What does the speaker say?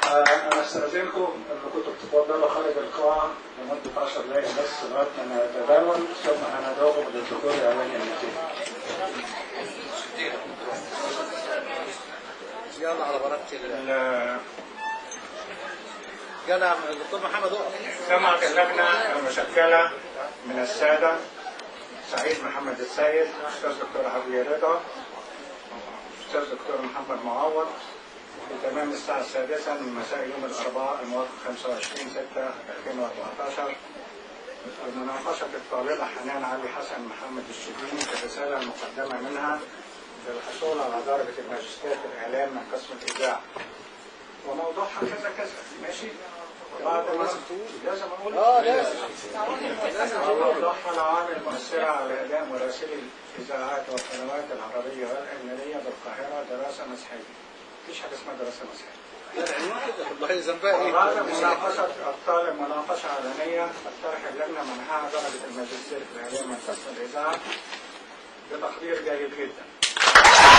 أنا أستأذنكم أنكم تتفضلوا خارج القاعة لمدة 10 دقائق بس لغاية ما نتبادل، ثم هندعوكم للدخول الإعلاني المتين. يلا على بركة الله. يلا الدكتور محمد اقف. سمعت اللجنة المشكلة من السادة سعيد محمد السيد، أستاذ دكتور حبيب رضا، أستاذ دكتور محمد معوض، بتمام الساعة 6 من مساء يوم الأربعاء الموافق 25/6/2014 المناقشة الطالبة حنان علي حسن محمد الشبيني في الرسالة المقدمة منها للحصول على درجة الماجستير في الإعلام من قسم الإذاعة. وموضوعها كذا كذا، ماشي؟ بعد ما لازم أقول موضوعها العوامل المؤثرة على إعلام مراسلي الإذاعات والقنوات العربية والأجنبية بالقاهرة دراسة مسحية. مفيش حاجة اسمها دراسة مسحية. والله ذنبها ايه؟ بعد مناقشة الطالب مناقشة علنية تقترح اللجنة منحها درجة الماجستير في الإعلام من قسم الإذاعة بتقدير جيد جدا.